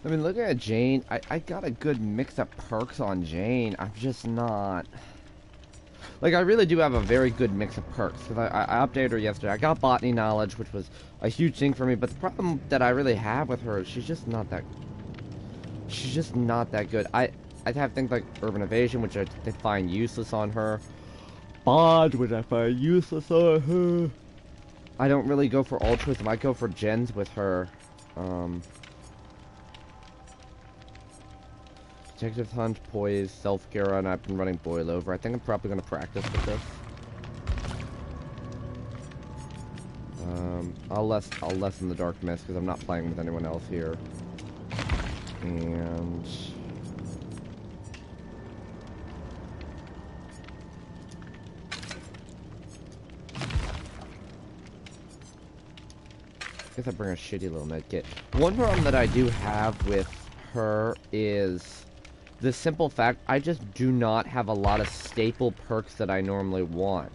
I mean, looking at Jane, I got a good mix of perks on Jane. I'm just not... Like, I really do have a very good mix of perks, because I updated her yesterday. I got Botany Knowledge, which was a huge thing for me, but the problem that I really have with her is she's just not that... She's just not that good. I'd have things like Urban Evasion, which I find useless on her. Bond, which I find useless on her. I don't really go for Altruism. I go for gens with her. Detective Hunt, Poise, Self-Care, and I've been running Boil Over. I think I'm probably going to practice with this. I'll lessen the Dark Mist because I'm not playing with anyone else here. And... I guess I bring a shitty little medkit. One problem that I do have with her is the simple fact I just do not have a lot of staple perks that I normally want.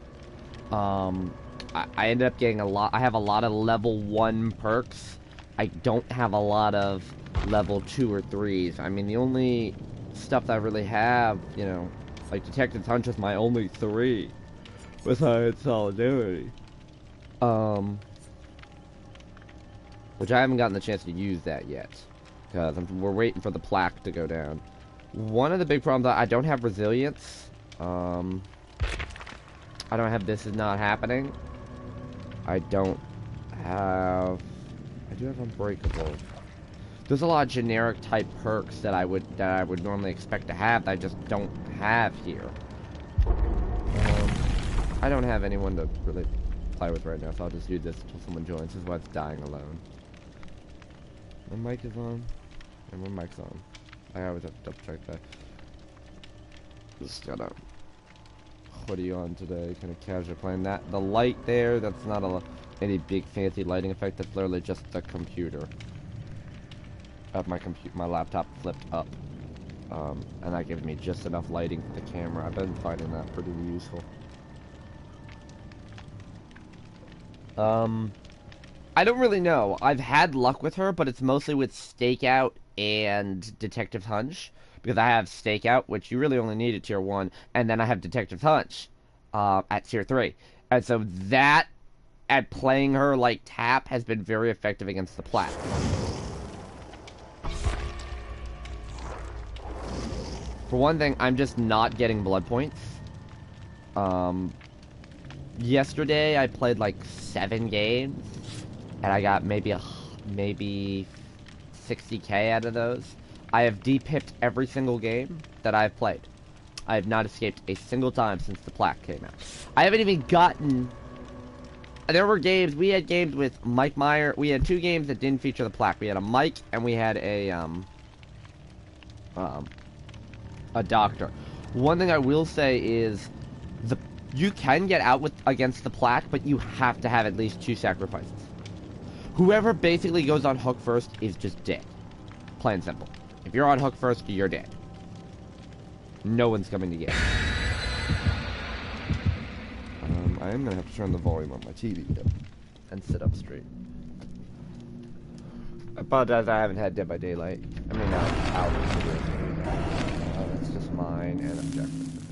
I ended up getting a lot. I have a lot of level 1 perks. I don't have a lot of level 2 or 3s. I mean, the only stuff that I really have, you know, like Detective Hunt is my only 3 besides Solidarity. Which I haven't gotten the chance to use that yet, because we're waiting for the plaque to go down. One of the big problems, I don't have Resilience. I don't have This Is Not Happening. I do have Unbreakable. There's a lot of generic type perks that I would normally expect to have that I just don't have here. I don't have anyone to really play with right now, so I'll just do this until someone joins. This is why it's dying alone. My mic is on, and my mic's on. I always have to double check that. Just got a hoodie on today, kind of casual playing that. The light there, that's not any big fancy lighting effect. That's literally just the computer. Of my laptop flipped up, and that gives me just enough lighting for the camera. I've been finding that pretty useful. I don't really know. I've had luck with her, but it's mostly with Stakeout and Detective Hunch. Because I have Stakeout, which you really only need at Tier 1, and then I have Detective Hunch at Tier 3. And so that, at playing her like Tap, has been very effective against the Plaque. For one thing, I'm just not getting blood points. Yesterday, I played like 7 games. And I got maybe 60k out of those. I have de-pipped every single game that I've played. I have not escaped a single time since the plaque came out. I haven't even gotten... There were games, we had games with Mike Meyer. We had 2 games that didn't feature the plaque. We had a Mike and we had a doctor. One thing I will say is you can get out against the plaque, but you have to have at least 2 sacrifices. Whoever basically goes on hook first is just dead. Plain and simple. If you're on hook first, you're dead. No one's coming to get you. I am gonna have to turn the volume on my TV though, and sit up straight. I apologize, I haven't had Dead by Daylight. I mean, out. It's just mine and Objective.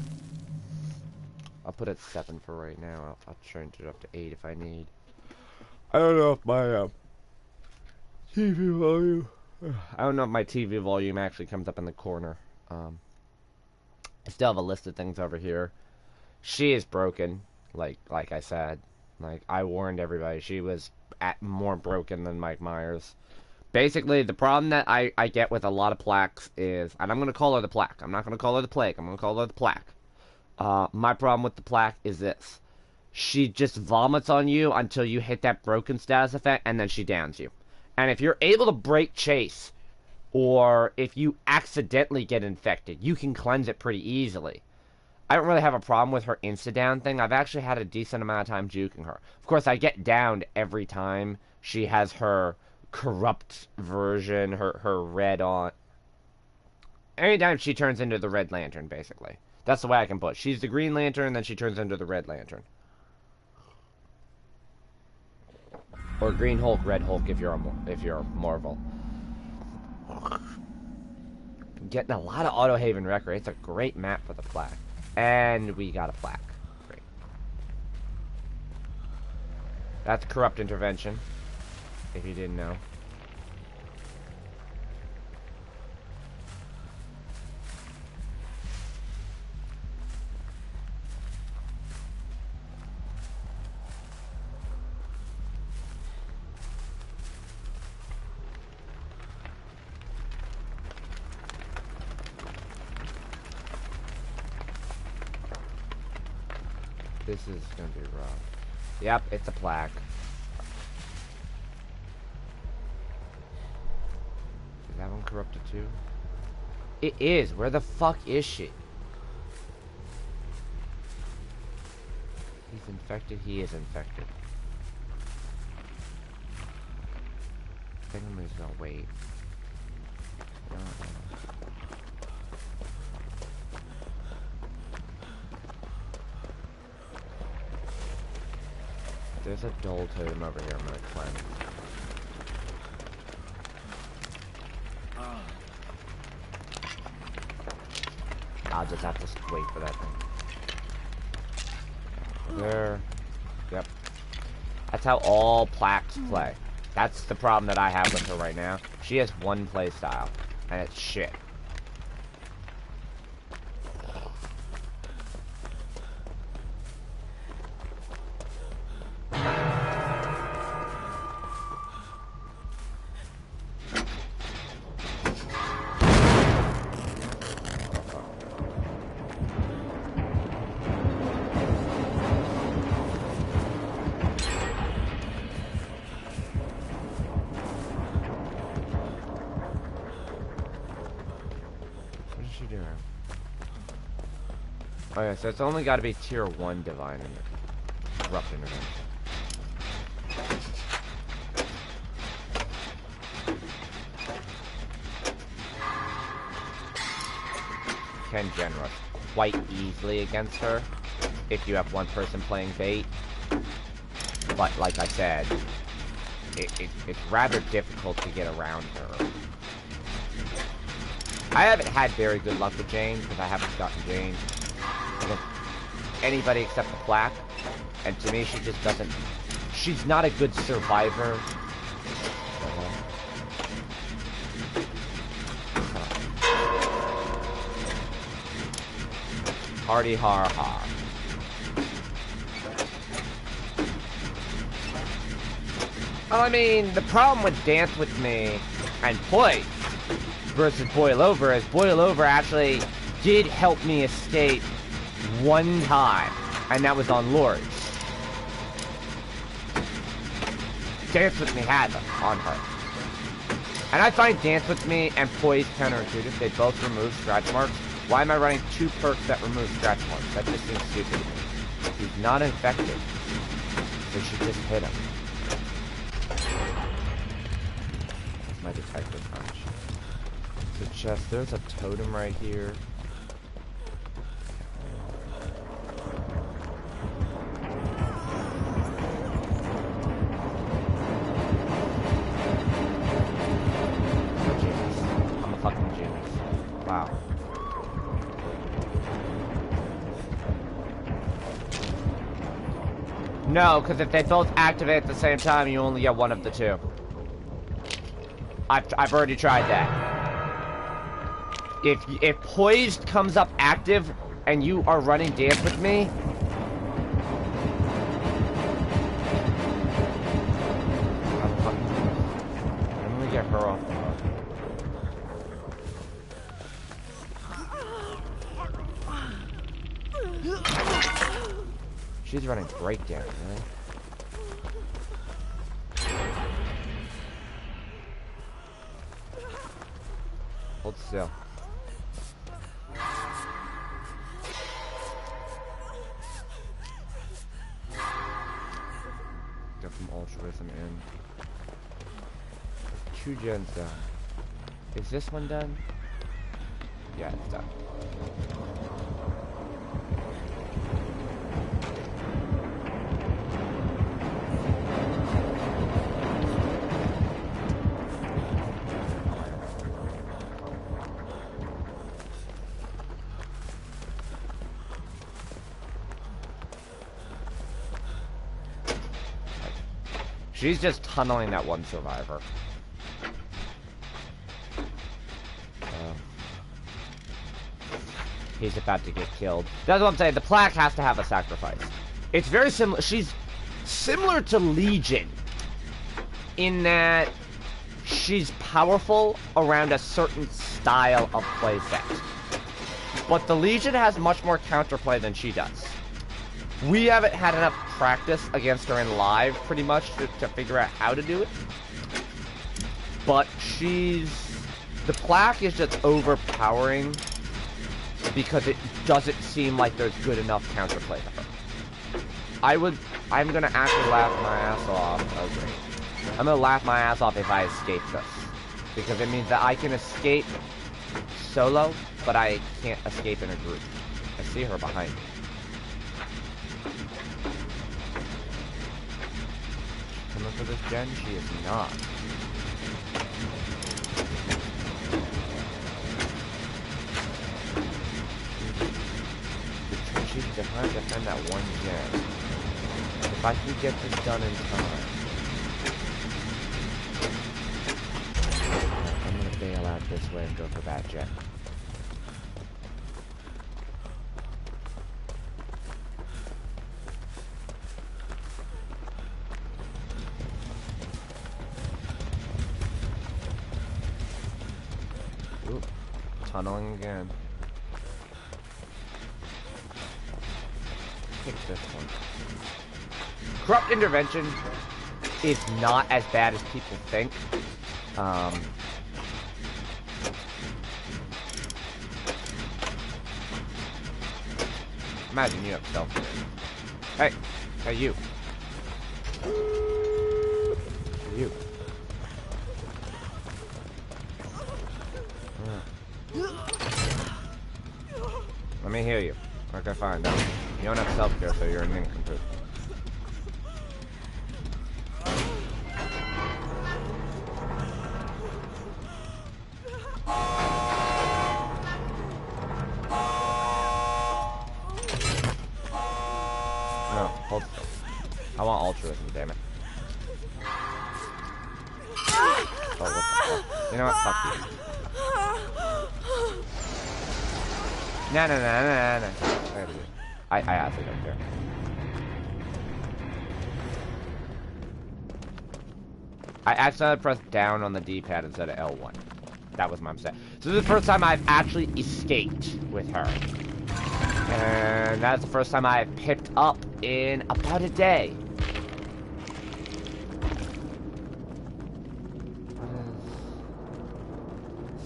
I'll put it 7 for right now. I'll change it up to 8 if I need. I don't know if my TV volume. I don't know if my TV volume actually comes up in the corner. I still have a list of things over here. She is broken, like I said. Like I warned everybody, she was more broken than Mike Myers. Basically, the problem that I get with a lot of plaques is, and I'm gonna call her the plaque. I'm not gonna call her the plague. I'm gonna call her the plaque. My problem with the plaque is this. She just vomits on you until you hit that broken status effect, and then she downs you. And if you're able to break chase, or if you accidentally get infected, you can cleanse it pretty easily. I don't really have a problem with her insta-down thing. I've actually had a decent amount of time juking her. Of course, I get downed every time she has her corrupt version, her red on. Anytime she turns into the Red Lantern, basically. That's the way I can put it. She's the Green Lantern, then she turns into the Red Lantern. Or Green Hulk, Red Hulk if you're a Marvel. Getting a lot of Auto Haven record. It's a great map for the plaque. And we got a plaque. Great. That's corrupt intervention. If you didn't know. This is gonna be rough. Yep, it's a plaque. Is that one corrupted too? It is. Where the fuck is she? He's infected. He is infected. I think I'm just gonna wait. No. There's a dull totem over here I'm gonna cleanse. I'll just have to wait for that thing. There. Yep. That's how all plaques play. That's the problem that I have with her right now. She has one play style, and it's shit. Oh yeah, so it's only got to be tier 1 divine and corrupt intervention. Can generate quite easily against her if you have one person playing bait. But like I said, it's rather difficult to get around her. I haven't had very good luck with Jane because I haven't gotten Jane against anybody except the plaque, and to me she just doesn't, she's not a good survivor. Hardy har har. Well, I mean, the problem with Dance With Me and Poise versus Boil Over is Boil Over actually did help me escape one time, and that was on Lords. Dance With Me had them on her. And I find Dance With Me and Poise counterintuitive. They both remove scratch marks. Why am I running 2 perks that remove scratch marks? That just seems stupid to me. He's not infected. They should just hit him. That's my detective punch. So chest, there's a totem right here. I'm a fucking genius. Wow. No, because if they both activate at the same time, you only get one of the 2. I've already tried that. If Poised comes up active and you are running Dance With Me, I'm gonna get her off. She's running breakdown, man. Hold still. Got some altruism in. 2 gens done. Is this one done? Yeah, it's done. She's just tunneling that one survivor. He's about to get killed. That's what I'm saying. The plaque has to have a sacrifice. It's very similar. She's similar to Legion in that she's powerful around a certain style of playset. But the Legion has much more counterplay than she does. We haven't had enough practice against her in live, pretty much, to figure out how to do it. But the plaque is just overpowering because it doesn't seem like there's good enough counterplay to her. I'm gonna actually laugh my ass off. Oh, great. I'm gonna laugh my ass off if I escape this. Because it means that I can escape solo, but I can't escape in a group. I see her behind me. Coming for this gen? She is not. She's trying to defend that one gen. If I can get this done in time. I'm gonna bail out this way and go for that gen. Ooh, tunneling again. Pick this one. Corrupt Intervention is not as bad as people think. Imagine you have stealth. Hey, hey you. You. Let me heal you. Okay, fine. No. You don't have self-care, so you're an incomplete. No, hold still. I want altruism, damn it. Oh, what the fuck? You know what? Fuck you. No. I actually don't care. I accidentally pressed down on the D-pad instead of L1. That was my mistake. So this is the first time I've actually escaped with her. And that's the first time I've picked up in about a day.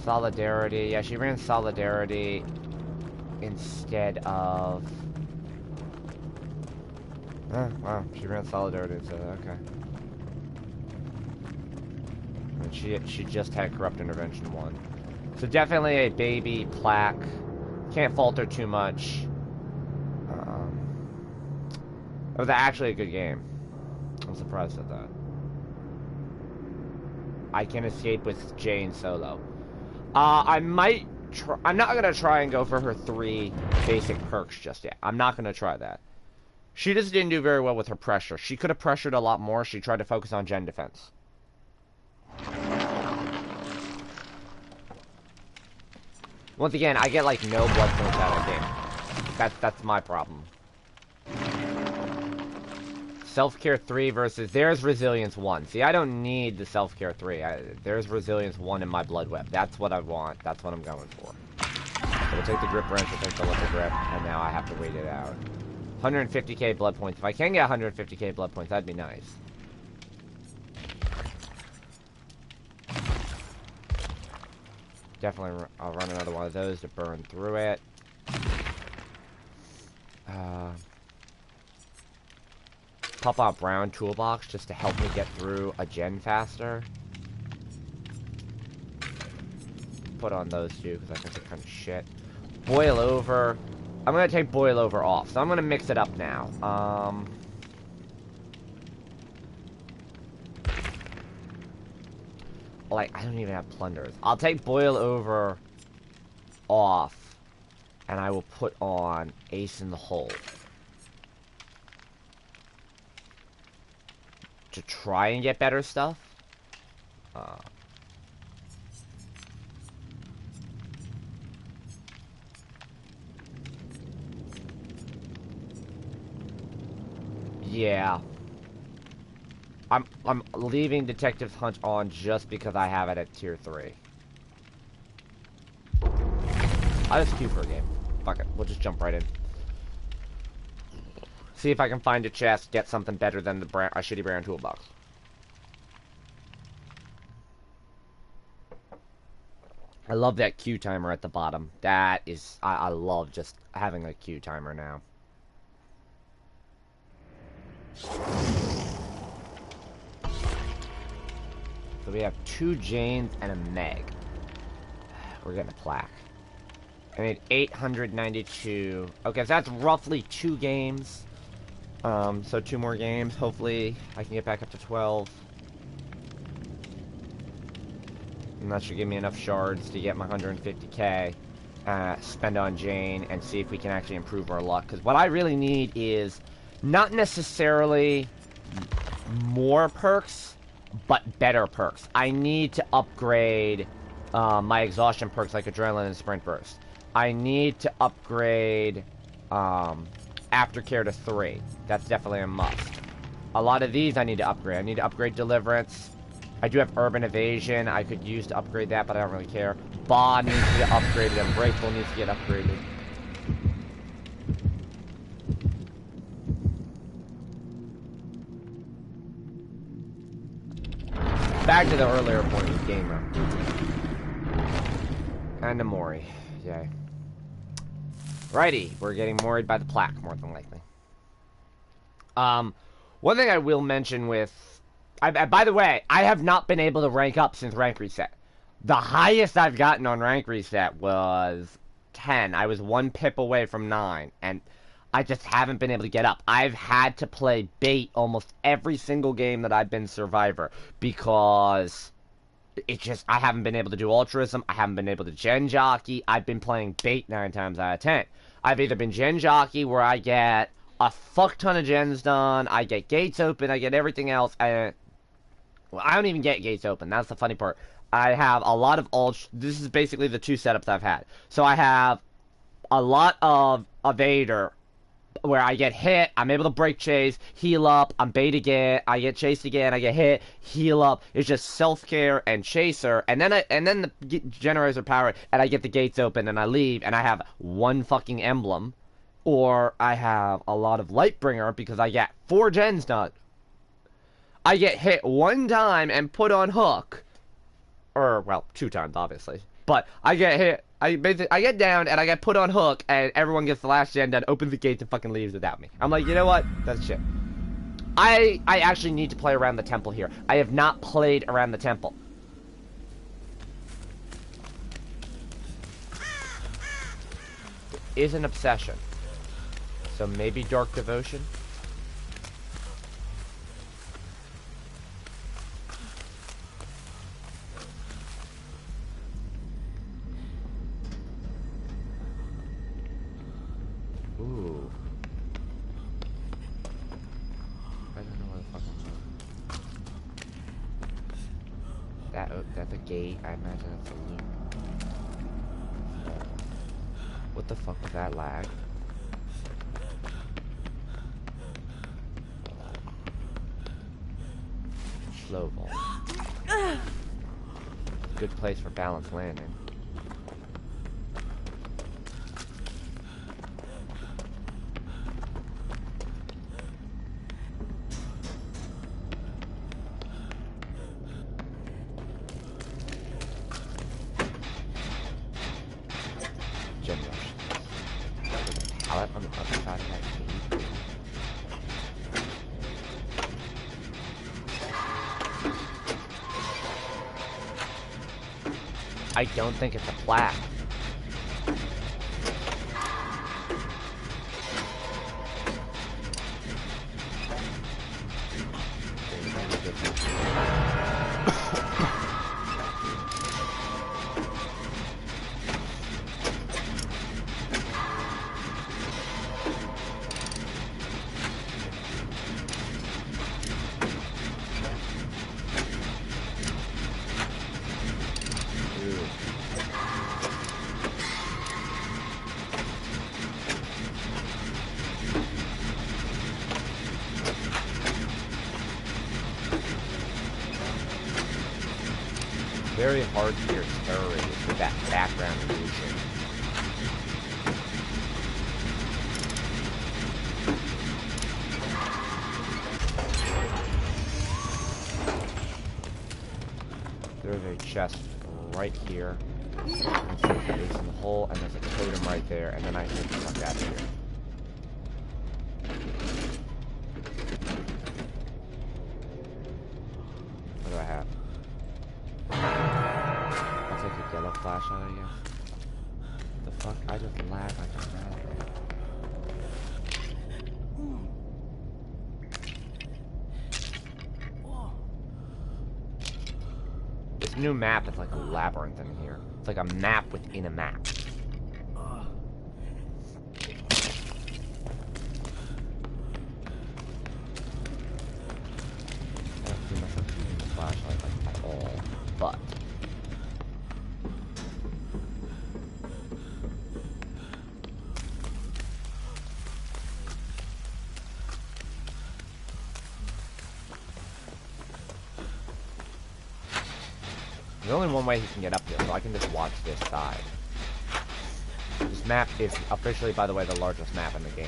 Solidarity. Yeah, she ran Solidarity instead of... Oh, wow, she ran Solidarity instead of... Okay. And she just had Corrupt Intervention 1. So definitely a baby plaque. Can't falter too much. It was actually a good game. I'm surprised at that. I can escape with Jane solo. I might try... I'm not gonna try and go for her 3 basic perks just yet. I'm not gonna try that. She just didn't do very well with her pressure. She could have pressured a lot more. She tried to focus on gen defense. Once again, I get like no blood points out of the game. That's my problem. Self-care 3 versus... There's Resilience 1. See, I don't need the Self-care 3. There's Resilience 1 in my Blood Web. That's what I want. That's what I'm going for. So we'll take the Grip Wrench, we'll take the Liquid Grip, and now I have to wait it out. 150k blood points. If I can get 150k blood points, that'd be nice. Definitely, I'll run another one of those to burn through it. Pop out Brown Toolbox just to help me get through a gen faster. Put on those two because I think they're kind of shit. Boil Over. I'm going to take Boil Over off. So I'm going to mix it up now. Like, I don't even have Plunders. I'll take Boil Over off. And I will put on Ace in the Hole. to try and get better stuff. Yeah. I'm leaving Detective Hunt on just because I have it at tier 3. I'll just queue for a game. Fuck it. We'll just jump right in. See if I can find a chest, get something better than the a shitty brand toolbox. I love that queue timer at the bottom. That is... I love just having a queue timer now. So we have 2 Janes and a Meg. We're getting a plaque. I need 892. Okay, so that's roughly 2 games. So 2 more games. Hopefully, I can get back up to 12. And that should give me enough shards to get my 150k. Spend on Jane and see if we can actually improve our luck. Because what I really need is not necessarily more perks, but better perks. I need to upgrade my exhaustion perks like Adrenaline and Sprint Burst. I need to upgrade Aftercare to 3. That's definitely a must. A lot of these I need to upgrade. I need to upgrade Deliverance. I do have Urban Evasion. I could use to upgrade that, but I don't really care. Bod needs to get upgraded, and Breakable needs to get upgraded. Back to the earlier point with Gamer. And Namori. Yay. Righty, we're getting worried by the plaque, more than likely. One thing I will mention with... by the way, I have not been able to rank up since rank reset. The highest I've gotten on rank reset was 10. I was 1 pip away from 9, and I just haven't been able to get up. I've had to play bait almost every single game that I've been Survivor, because it just, I haven't been able to do Altruism, I haven't been able to Gen Jockey, I've been playing bait 9 times out of 10. I've either been Gen Jockey, where I get a fuck ton of gens done, I get gates open, I get everything else, and... Well, I don't even get gates open, that's the funny part. I have a lot of this is basically the 2 setups I've had. So I have a lot of Evader, where I get hit, I'm able to break chase, heal up, I'm bait again, I get chased again, I get hit, heal up. It's just self-care and chaser, and then the generators are powered, and I get the gates open, and I leave, and I have 1 fucking emblem, or I have a lot of Lightbringer, because I get 4 gens done. I get hit 1 time and put on hook, or, well, 2 times, obviously, but I get hit, I get down, and I get put on hook, and everyone gets the last gen done, opens the gates, and fucking leaves without me. I'm like, you know what? That's shit. I actually need to play around the temple here. I have not played around the temple. It is an obsession. So maybe Dark Devotion? Ooh. I don't know where the fuck I'm going. That's a gate. I imagine that's a loop. What the fuck was that lag? Slow ball. Good place for balanced landing. On the other side of that cave. I don't think it's a plaque. very hard to hear terrorists with that background music. There's a chest right here. It's in the hole, and there's a totem right there, and then I can get the fuck out of here. What do I have? I'll take a yellow flashlight, I guess. The fuck? I just lag like a madman. This new map is like a labyrinth in here. It's like a map within a map. I don't see myself using the flashlight like at all, but there's only one way he can get up here, so I can just watch this side. This map is officially, by the way, the largest map in the game.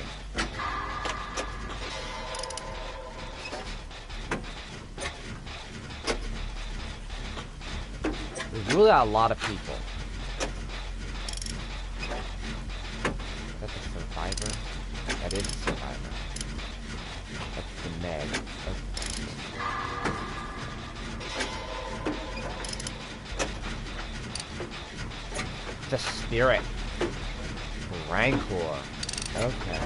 There's really a lot of people. That's a survivor? That is a survivor. That's the Meg. The spirit. Rancor. Okay.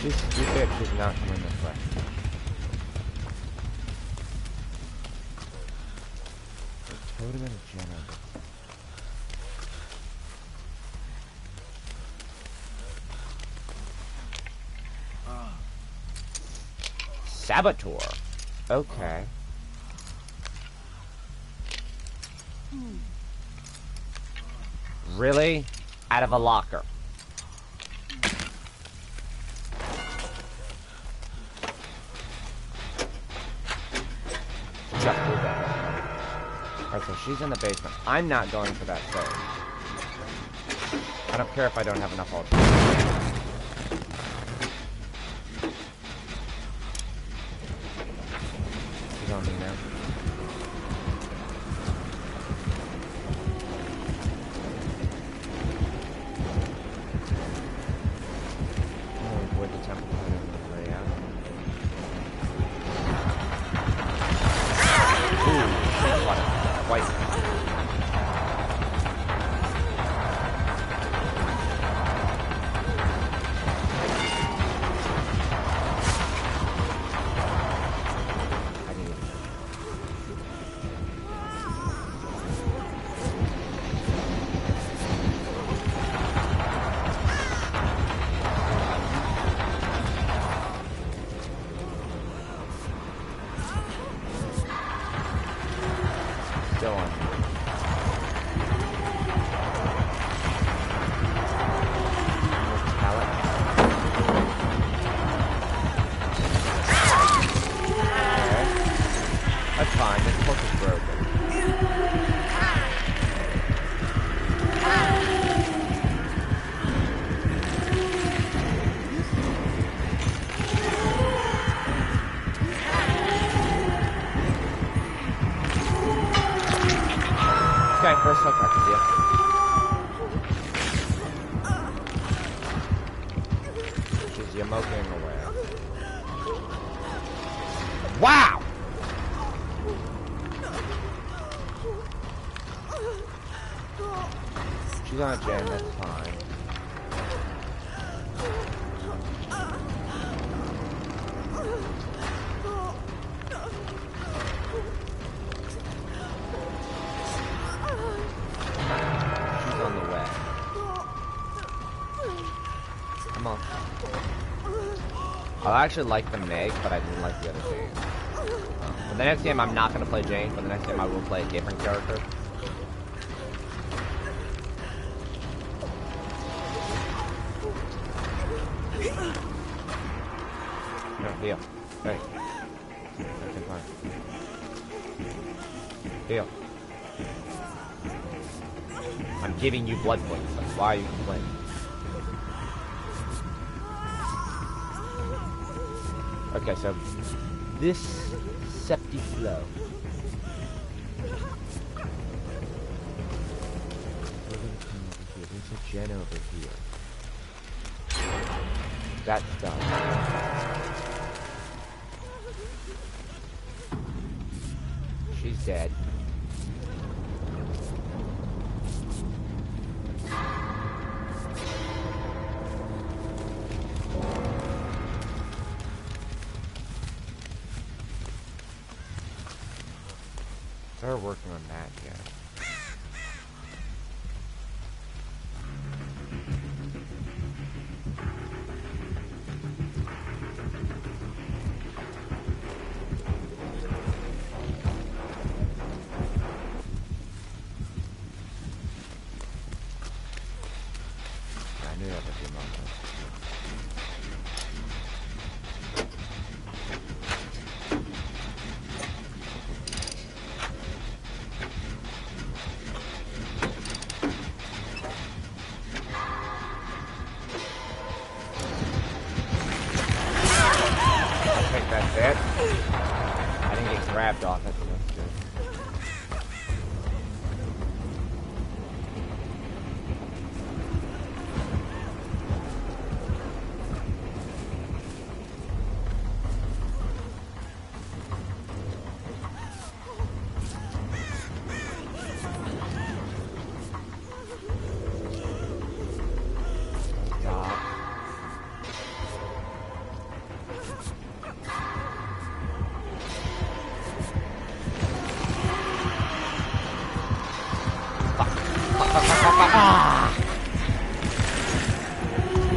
She's stupid, she's not coming this way. A totem and a generator. Saboteur. Okay. Really? Out of a locker. Alright, so she's in the basement. I'm not going for that third. I don't care if I don't have enough ultra. She's on me now. Oh, avoid the temple layout. Ooh, what a white. Still on. That's fine, this book is broken. Okay, first hook, I can deal. She's yamoking away. Wow! She's on a gen, that's fine. She's on the way. I actually like the Meg, but I didn't like the other Jane. For the next game, I'm not going to play Jane. For the next game, I will play a different character. No, deal. Hey. Okay, fine. Deal. I'm giving you blood points. That's why you complain. Okay, so this septic flow. There's a gen over here. That's done. She's dead. They're working on that yet. I knew that would be a moment. That's it. I didn't get grabbed off it, so that's good.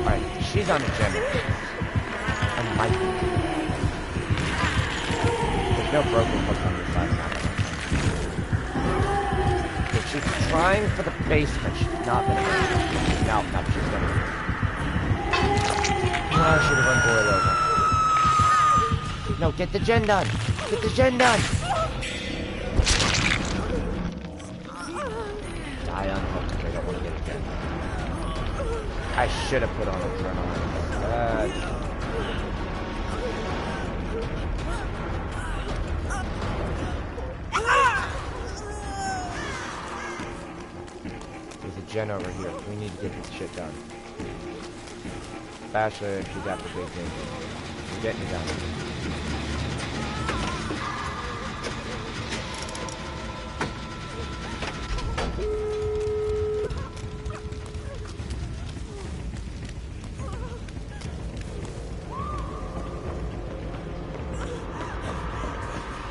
Alright, she's on a gem. Unlikely. There's no broken hook on this side now. If she's trying for the basement, she's not gonna make it. No, she's gonna make it. No, I should have run Boil over. No, get the gen done! Get the gen done! Die unhooked, I don't want to get it done. I should have put on adrenaline. There's a gen over here. We need to get this shit done. Basher, she's after big things. She's getting it done.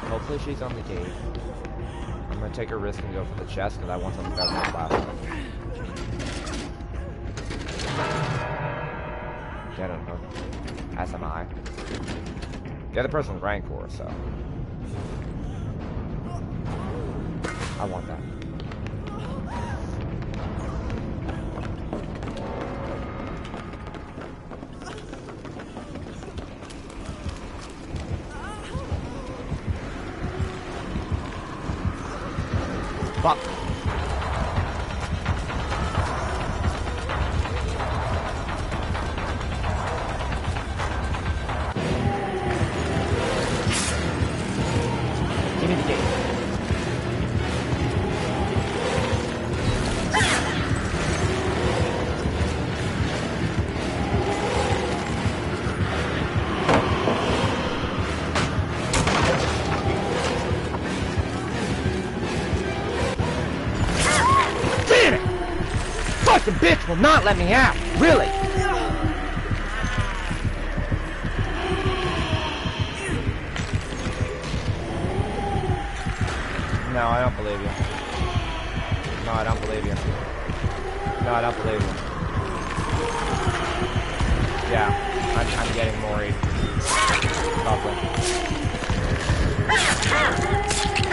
Hopefully she's on the gate. I'm gonna take a risk and go for the chest because I want something better than the last one. Get him, huh? As am I. The other person's Rancor, so I want that. Fuck. Give me the gate. The bitch will not let me out. Really? No, I don't believe you. No, I don't believe you. No, I don't believe you. Yeah, I'm getting Mori. Probably.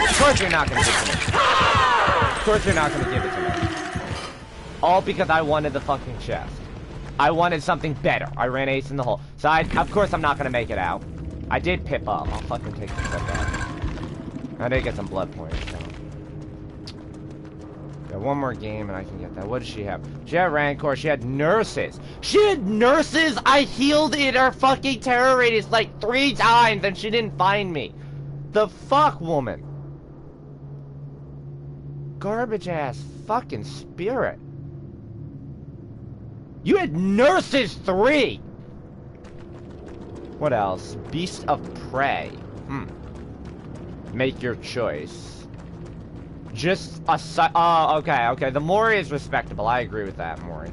Of course you're not gonna give it to me. Of course you're not gonna give it to me. All because I wanted the fucking chest. I wanted something better. I ran ace in the hole. So of course I'm not gonna make it out. I did pip up. I'll fucking take the step back. I did get some blood points, so. Yeah, one more game and I can get that. What does she have? She had Rancor. She had nurses. She had nurses! I healed in her fucking terror radius like 3 times and she didn't find me. The fuck, woman? Garbage ass fucking spirit. You had nurses 3! What else? Beast of Prey. Make your choice. Just a oh, okay. The Mori is respectable. I agree with that, Mori.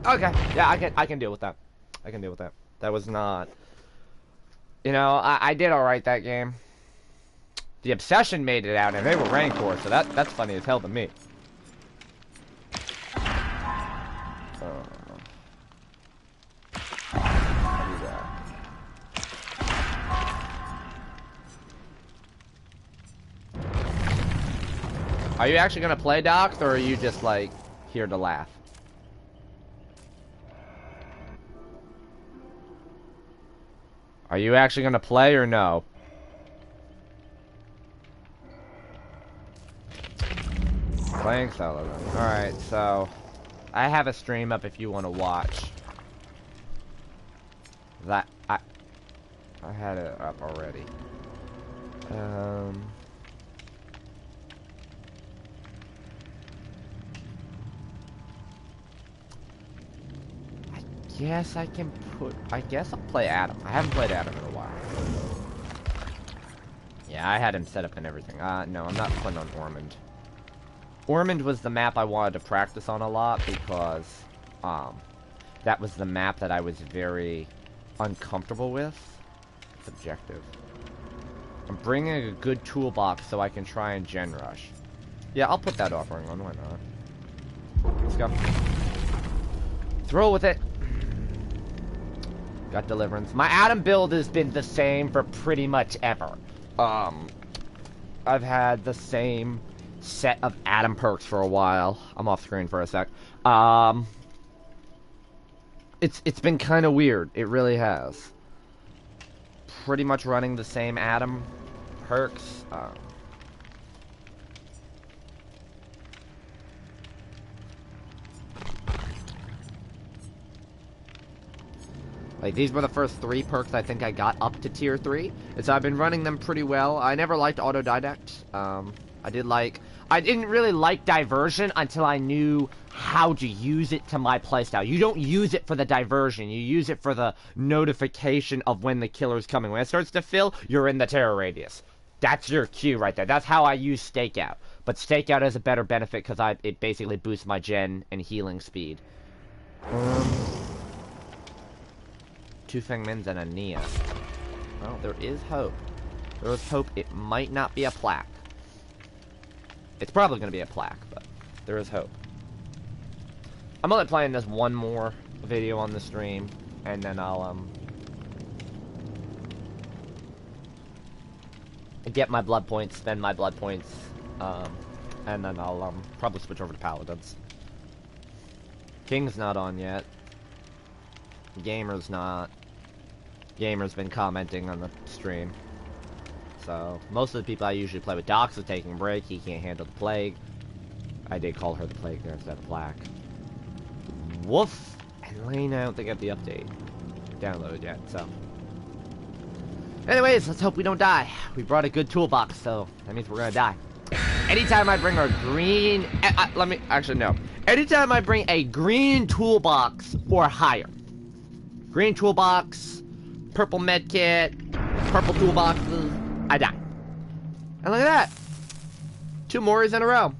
Okay. Yeah, I can deal with that. I can deal with that. That was not... You know, I did alright that game. The Obsession made it out, and they were Rancor, so that's funny as hell to me. Are you actually gonna play, Docs, or are you just, like, here to laugh? Are you actually gonna play or no? Playing solo then. Alright, so I have a stream up if you want to watch. That I had it up already. Yes, I can put... I guess I'll play Adam. I haven't played Adam in a while. Yeah, I had him set up and everything. No, I'm not putting on Ormond. Ormond was the map I wanted to practice on a lot because, that was the map that I was very uncomfortable with. It's objective. I'm bringing a good toolbox so I can try and gen rush. Yeah, I'll put that offering on. Why not? Let's go. Throw with it. Got Deliverance. My Adam build has been the same for pretty much ever. I've had the same set of Adam perks for a while. I'm off screen for a sec. It's been kind of weird. It really has. Pretty much running the same Adam perks. Like, these were the first 3 perks I think I got up to tier 3. And so I've been running them pretty well. I never liked Autodidact. I didn't really like Diversion until I knew how to use it to my playstyle. You don't use it for the diversion. You use it for the notification of when the killer's coming. When it starts to fill, you're in the terror radius. That's your cue right there. That's how I use Stakeout. But Stakeout has a better benefit because it basically boosts my gen and healing speed. 2 Feng Mins and a Nia. Well, there is hope. There is hope it might not be a plaque. It's probably going to be a plaque, but there is hope. I'm only playing this one more video on the stream, and then I'll, get my blood points, spend my blood points, and then I'll, probably switch over to Paladins. King's not on yet. Gamer's not. Gamer's been commenting on the stream. So, most of the people I usually play with, Docs is taking a break. He can't handle the plague. I did call her the plague there instead of Black. Woof! And Lane, I don't think I have the update downloaded yet, so. Anyways, let's hope we don't die. We brought a good toolbox, so that means we're gonna die. Anytime I bring a green... actually, no. Anytime I bring a green toolbox or higher. Green toolbox, purple medkit, purple toolboxes, I die. And look at that. 2 Moris in a row.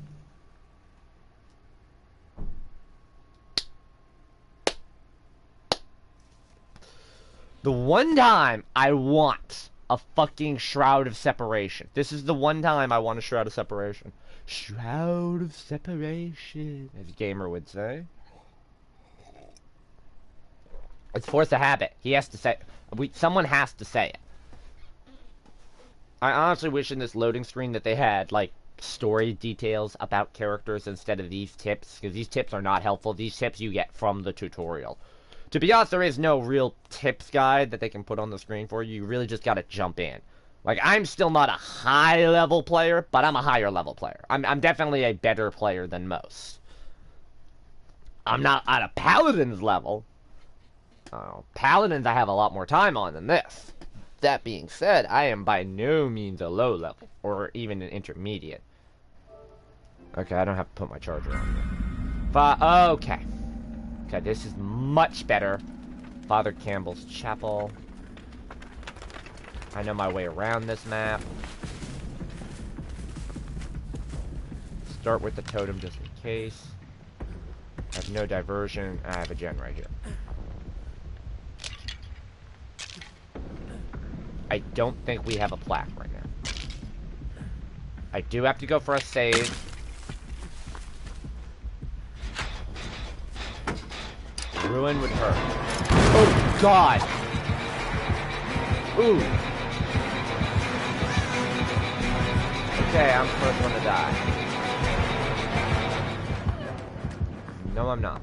The one time I want a fucking Shroud of Separation. This is the one time I want a Shroud of Separation. Shroud of Separation, as Gamer would say. It's force of habit. He has to say... someone has to say it. I honestly wish in this loading screen that they had, like, story details about characters instead of these tips, because these tips are not helpful. These tips you get from the tutorial. To be honest, there is no real tips guide that they can put on the screen for you. You really just gotta jump in. Like, I'm still not a high-level player, but I'm a higher-level player. I'm definitely a better player than most. I'm not at a Paladin's level. Paladins I have a lot more time on than this. That being said, I am by no means a low level, or even an intermediate. Okay, I don't have to put my charger on yet. Okay. Okay, this is much better. Father Campbell's Chapel. I know my way around this map. Start with the totem just in case. I have no diversion, and I have a gen right here. I don't think we have a plaque right now. I do have to go for a save. Ruin would hurt. Oh, God! Ooh. Okay, I'm the first one to die. No, I'm not.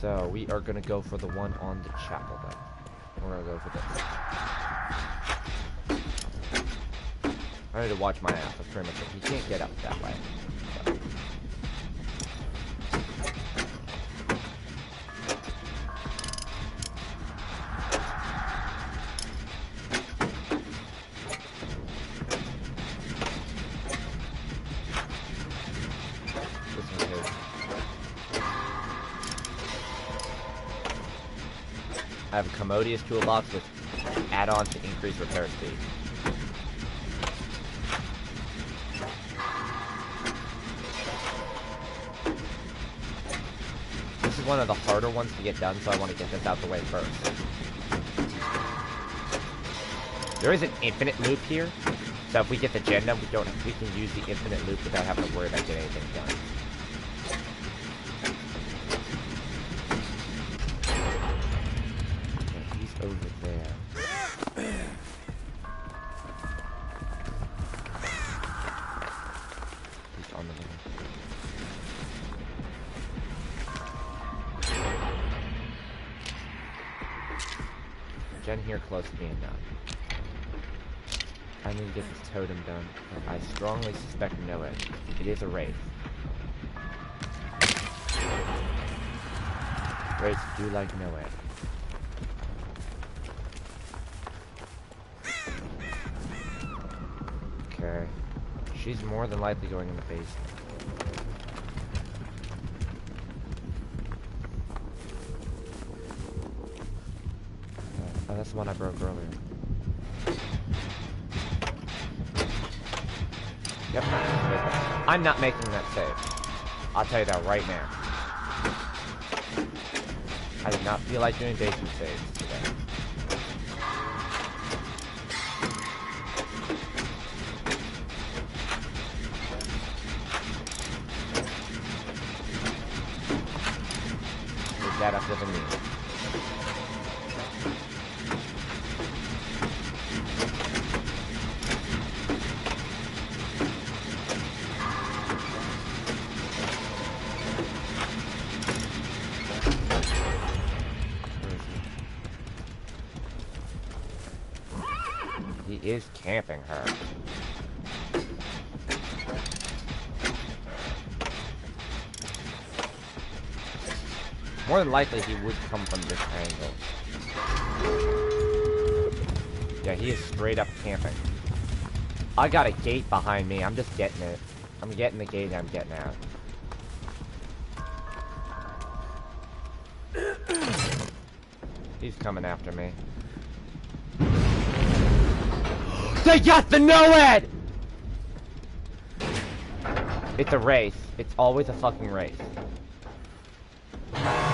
So, we are gonna go for the one on the chapel then. We're gonna go for this. I need to watch my ass. That's pretty much it. He can't get up that way. So. I have a Commodious toolbox with add-ons to increase repair speed. This is one of the harder ones to get done, so I want to get this out the way first. There is an infinite loop here, so if we get the gen done, we can use the infinite loop without having to worry about getting anything done. Over there. He's on the middle. Gen here close to being done. I need to get this totem done. I strongly suspect no edge. It is a wraith. Wraiths do like no edge. Okay. She's more than likely going in the basement. Oh, that's the one I broke earlier. Yep. I'm not making that save. I'll tell you that right now. I do not feel like doing basement saves today. That up to the knee. He is camping her. More than likely, he would come from this angle. Yeah, he is straight up camping. I got a gate behind me. I'm just getting it. I'm getting the gate and I'm getting out. He's coming after me. They got the NOED! It's a race. It's always a fucking race.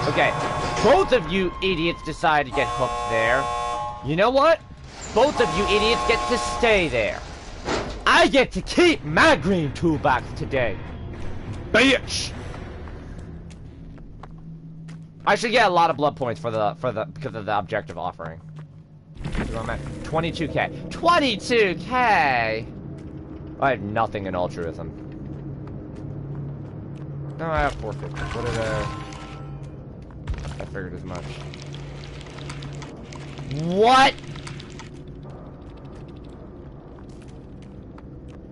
Okay, both of you idiots decide to get hooked there. You know what? Both of you idiots get to stay there. I get to keep my green toolbox today. Bitch! I should get a lot of blood points because of the objective offering. So I'm at 22k. 22k! I have nothing in altruism. No, I have 450. What did I figured as much. What?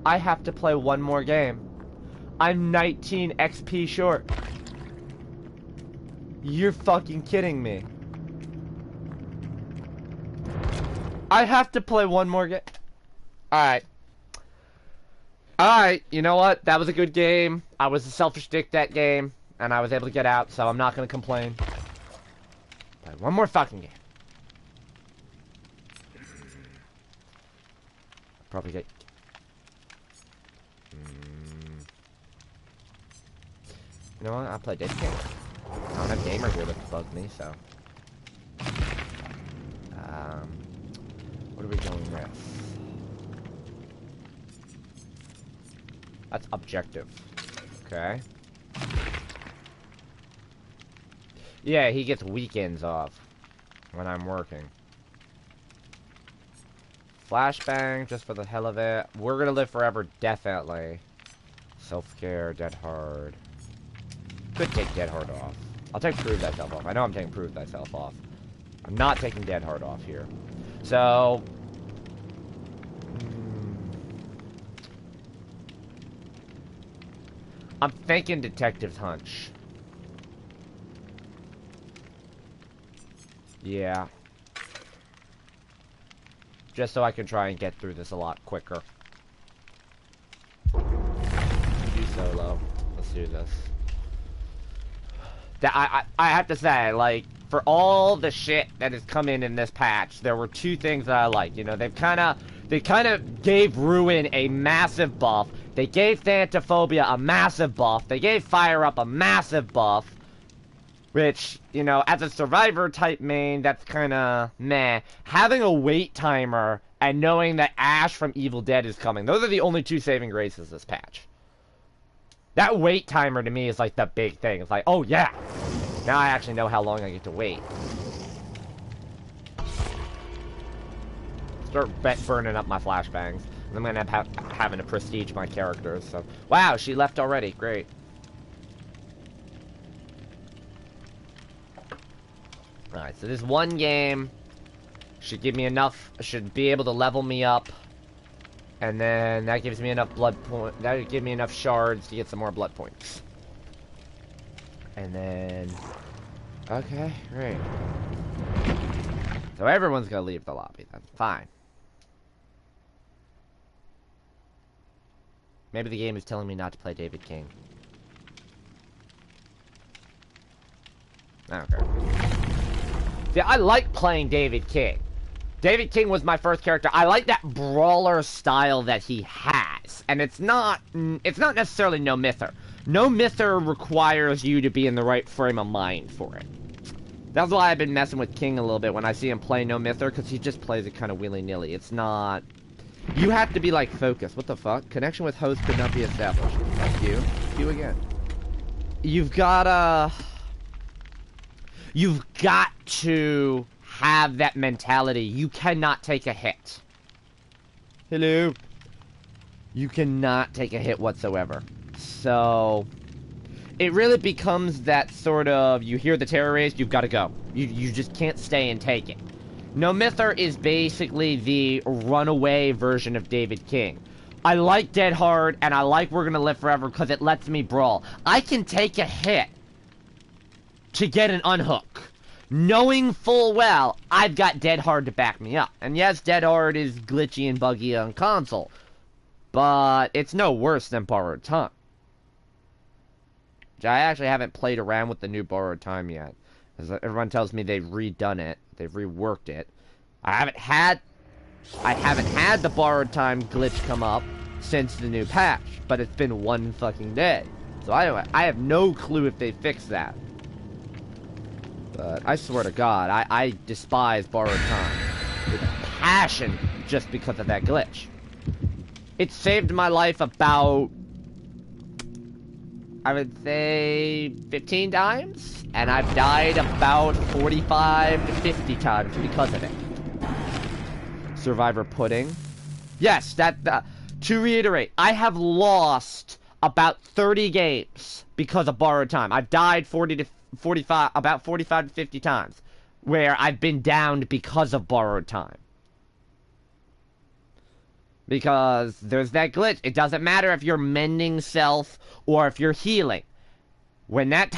I have to play one more game. I'm 19 XP short. You're fucking kidding me. I have to play one more game. Alright. Alright, you know what? That was a good game. I was a selfish dick that game, and I was able to get out, so I'm not gonna complain. Play one more fucking game. Probably get... You know what? I'll play David King. I don't have Gamer here that bugs me, so... What are we going with? That's objective. Okay. Yeah, he gets weekends off when I'm working. Flashbang, just for the hell of it. We're gonna live forever, definitely. Self-care, Dead Hard. Could take Dead Hard off. I'll take Prove Thyself off. I know I'm taking Prove Thyself off. I'm not taking Dead Hard off here. So... I'm thinking Detective's Hunch. Yeah. Just so I can try and get through this a lot quicker. Do solo. Let's do this. I have to say, like, for all the shit that has come in this patch, there were two things that I like. You know, they kind of gave Ruin a massive buff. They gave Thanatophobia a massive buff. They gave Fire Up a massive buff. Which, you know, as a survivor type main, that's kind of meh. Having a wait timer and knowing that Ash from Evil Dead is coming, those are the only two saving graces this patch. That wait timer to me is like the big thing. It's like, oh yeah, now I actually know how long I get to wait. Start burning up my flashbangs. I'm gonna end up having to prestige my characters. So, wow, she left already. Great. Alright, so this one game should give me enough, should be able to level me up. And then that gives me enough blood point, that would give me enough shards to get some more blood points. And then, okay, great. So everyone's gonna leave the lobby, that's fine. Maybe the game is telling me not to play David King. Okay. See, I like playing David King. David King was my first character. I like that brawler style that he has. And it's not necessarily No Myther. No Myther requires you to be in the right frame of mind for it. That's why I've been messing with King a little bit when I see him play No Myther, because he just plays it kind of willy-nilly. It's not... You have to be, like, focused. What the fuck? Connection with host could not be established. Thank you. You again. You've got to have that mentality. You cannot take a hit. Hello. You cannot take a hit whatsoever. So, it really becomes that sort of, you hear the terror race, you've got to go. You just can't stay and take it. No Myther is basically the runaway version of David King. I like Dead Hard, and I like We're Gonna Live Forever because it lets me brawl. I can take a hit to get an unhook, knowing full well I've got Dead Hard to back me up. And yes, Dead Hard is glitchy and buggy on console, but it's no worse than Borrowed Time. Which I actually haven't played around with the new Borrowed Time yet, because everyone tells me they've redone it, they've reworked it. I haven't had the Borrowed Time glitch come up since the new patch, but it's been one fucking day, so I have no clue if they fixed that. But I swear to God, I despise Borrowed Time with passion just because of that glitch. It saved my life about... I would say 15 times, and I've died about 45 to 50 times because of it. Survivor Pudding. Yes, to reiterate, I have lost about 30 games because of borrowed time. I've died about 45 to 50 times where I've been downed because of borrowed time. Because there's that glitch. It doesn't matter if you're mending self or if you're healing. When that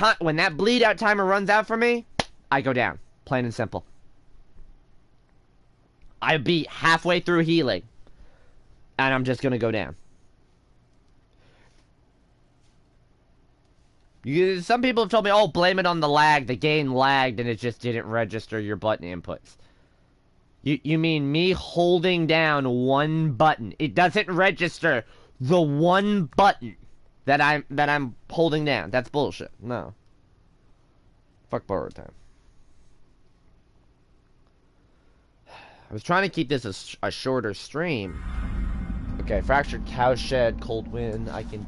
bleed out timer runs out for me, I go down. Plain and simple. I'd be halfway through healing, and I'm just gonna go down. Some people have told me, oh, blame it on the lag. The game lagged and it just didn't register your button inputs. You mean me holding down one button? It doesn't register the one button that I'm holding down. That's bullshit. No. Fuck borrowed time. I was trying to keep this a shorter stream. Okay, fractured cowshed, cold wind. I can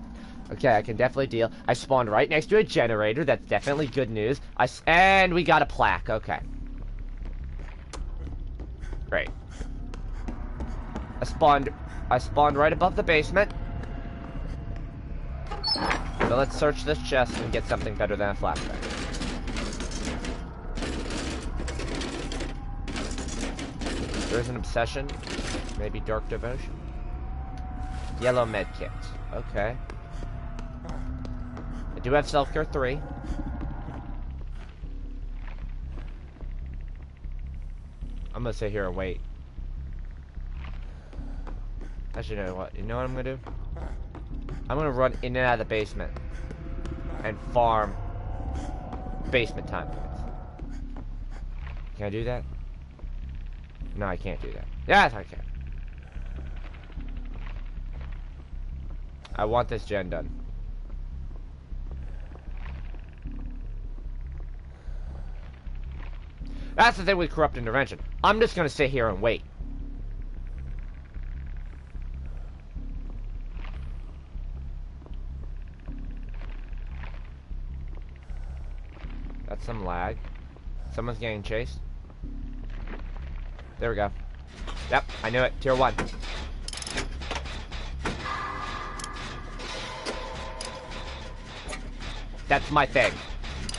definitely deal. I spawned right next to a generator. That's definitely good news. And we got a plaque. Okay. Great. I spawned right above the basement. So let's search this chest and get something better than a flashback. There's an obsession. Maybe dark devotion. Yellow medkit. Okay. I do have self-care 3. I'm gonna sit here and wait. Actually, you know what? You know what I'm gonna do? I'm gonna run in and out of the basement and farm basement time points. Can I do that? No, I can't do that. Yes, I can. I want this gen done. That's the thing with corrupt intervention. I'm just gonna sit here and wait. That's some lag. Someone's getting chased. There we go. Yep, I knew it. Tier 1. That's my thing.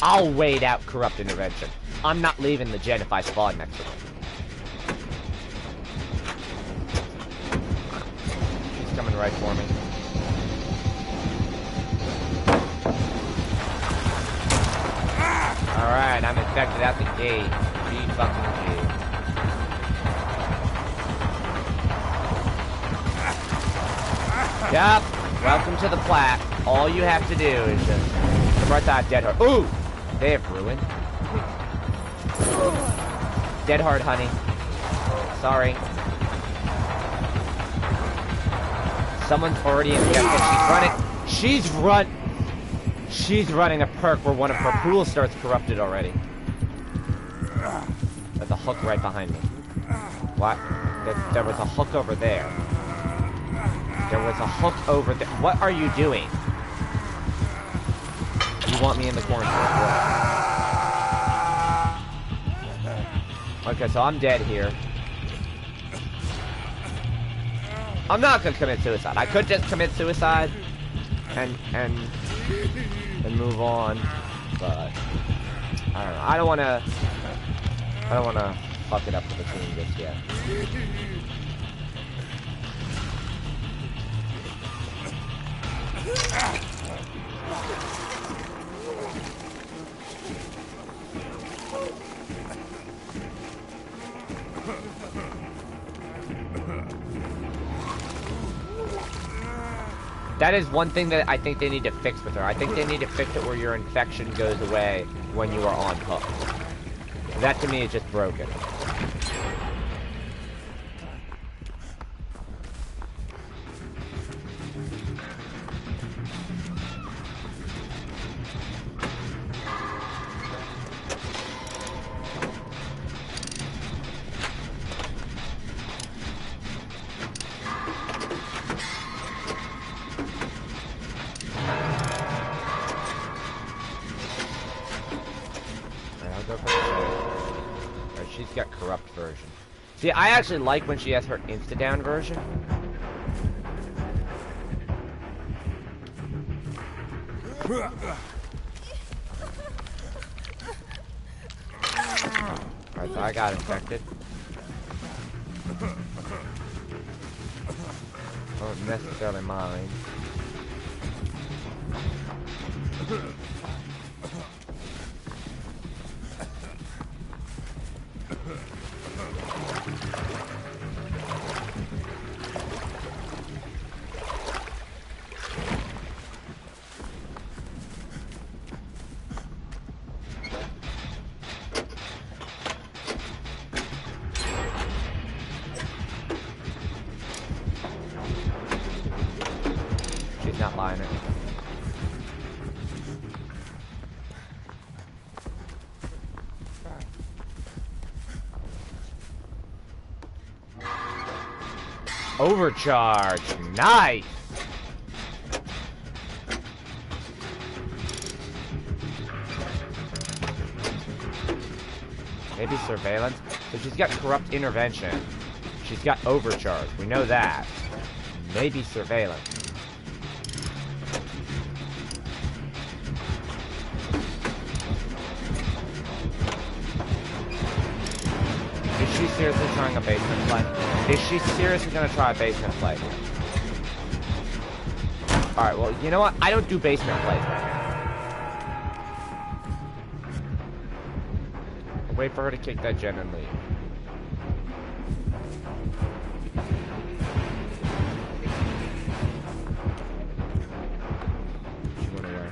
I'll wait out corrupt intervention. I'm not leaving the gen if I spawn next to them. She's coming right for me. Alright, I'm infected out the gate. G fucking G. Yep, welcome to the plat. All you have to do is just come right that dead hard. Ooh! They have ruined. Dead hard, honey. Sorry. Someone's already infected. She's running a perk where one of her pool starts corrupted already. There's a hook right behind me. What? There was a hook over there. There was a hook over there. What are you doing? You want me in the corner? Okay, so I'm dead here. I'm not gonna commit suicide. I could just commit suicide and move on, but I don't know. I don't wanna fuck it up for the team just yet. That is one thing that I think they need to fix with her. I think they need to fix it where your infection goes away when you are on hook. That to me is just broken. corrupt version. See, I actually like when she has her insta-down version. Alright, so I got infected. Don't necessarily mind. She's not lying it. Overcharge, nice. Maybe surveillance. So she's got corrupt intervention. She's got overcharge. We know that. Maybe surveillance. Is she seriously trying a basement play? Is she seriously gonna try a basement play? Alright, well, you know what? I don't do basement plays right now. I'll wait for her to kick that gen and leave. She went away.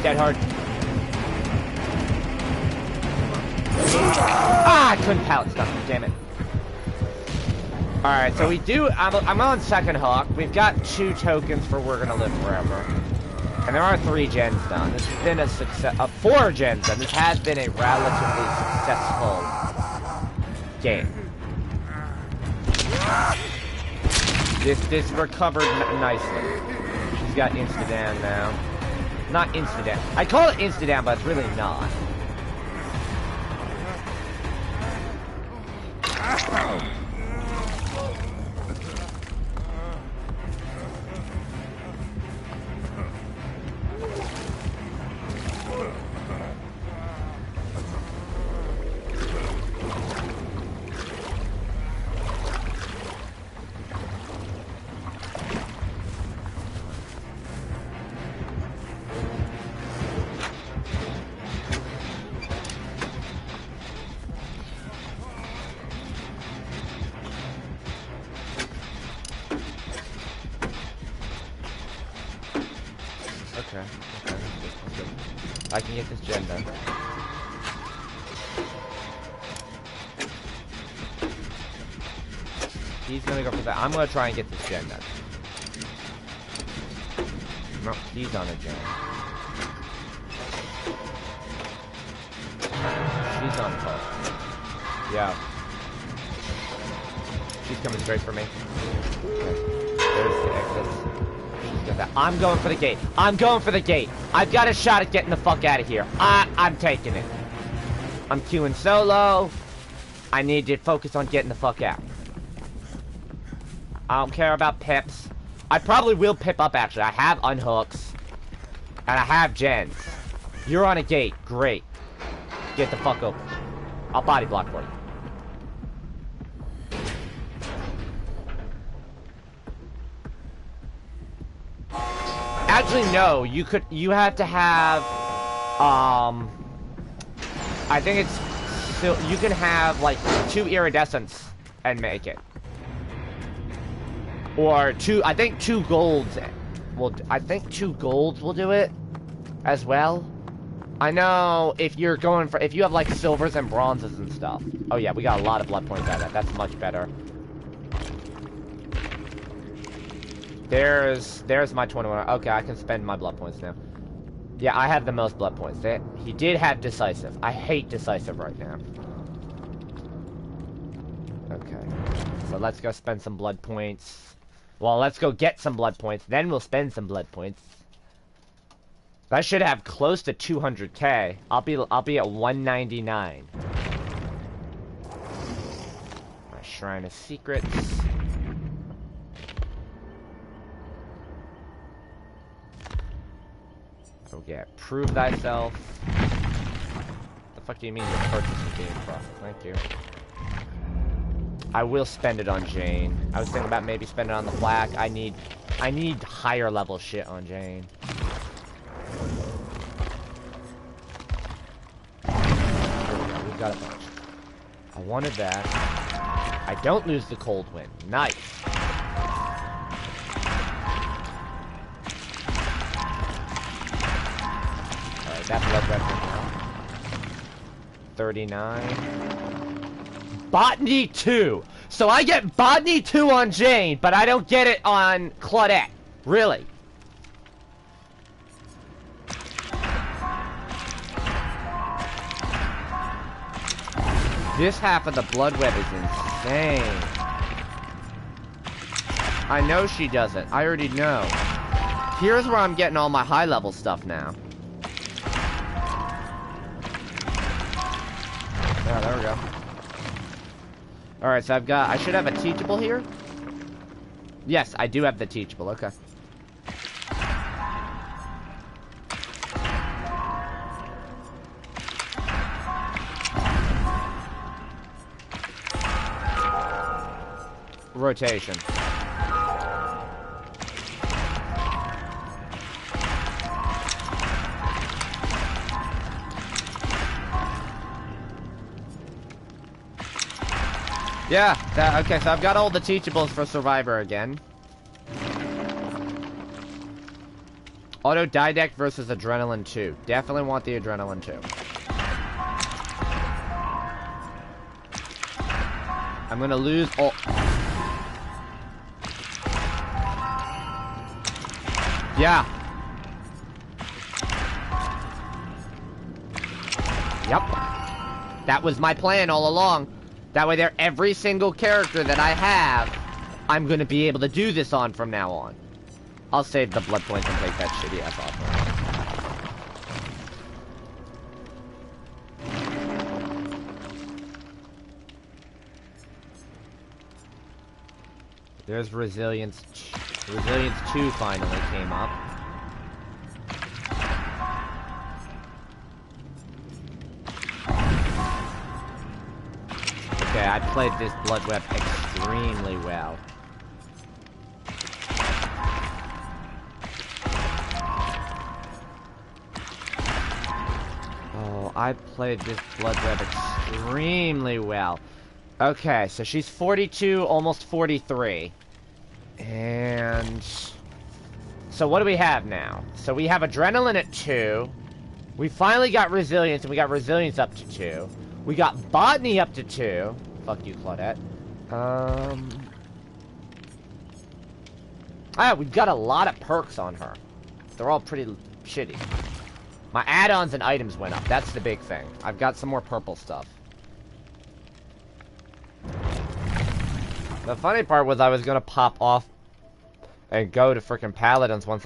Dead hard. Ah, I couldn't pallet stuff. Damn it. Alright, so we do. I'm on second hook. We've got 2 tokens for We're Gonna Live Forever. And there are 3 gens done. This has been a success. 4 gens done. This has been a relatively successful game. This recovered nicely. She's got insta-down now. Not insta-down. I call it insta-down, but it's really not. I can get this gen done. He's gonna go for that. I'm gonna try and get this gen done. No, he's on a gen. She's on post. Yeah. She's coming straight for me. Okay. There's the exit. I'm going for the gate. I'm going for the gate. I've got a shot at getting the fuck out of here. I'm taking it. I'm queuing solo. I need to focus on getting the fuck out. I don't care about pips. I probably will pip up, actually. I have unhooks. And I have gens. You're on a gate. Great. Get the fuck open. I'll body block for you. Actually, no. You have to have, I think it's still, you can have, like, 2 iridescents and make it. Or I think 2 golds. Well, I think 2 golds will do it as well. I know if you're going for, if you have like silvers and bronzes and stuff. Oh yeah, we got a lot of blood points out of that. That's much better. There's my 21. Okay, I can spend my blood points now. Yeah, I have the most blood points. He did have decisive. I hate decisive right now. Okay, so let's go spend some blood points. Well, let's go get some blood points, then we'll spend some blood points. I should have close to 200k. I'll be at 199. My Shrine of Secrets. Okay, prove thyself. The fuck do you mean your purchase is being processed? Thank you. I will spend it on Jane. I was thinking about maybe spending it on the Black. I need higher level shit on Jane. We've got a bunch. I wanted that. I don't lose the cold wind. Nice. Alright, that blood red now. 39. Botany 2! So I get Botany 2 on Jane, but I don't get it on Claudette. Really? This half of the blood web is insane. I know she doesn't. I already know. Here's where I'm getting all my high level stuff now. Yeah, there we go. Alright, so I should have a teachable here? Yes, I do have the teachable, okay. Rotation. Yeah, okay, so I've got all the teachables for Survivor again. Autodidact versus Adrenaline 2. Definitely want the Adrenaline 2. I'm gonna lose all... Yeah. Yep. That was my plan all along. That way every single character that I have, I'm gonna be able to do this on from now on. I'll save the blood points and take that shitty ass off. There's Resilience. Resilience 2 finally came up. Okay, I played this blood web extremely well. Oh, I played this blood web extremely well. Okay, so she's 42, almost 43. And... so what do we have now? So we have Adrenaline at 2. We finally got Resilience, and we got Resilience up to 2. We got Botany up to 2. Fuck you, Claudette. Ah, we've got a lot of perks on her. They're all pretty shitty. My add-ons and items went up. That's the big thing. I've got some more purple stuff. The funny part was I was gonna pop off and go to frickin' Paladins once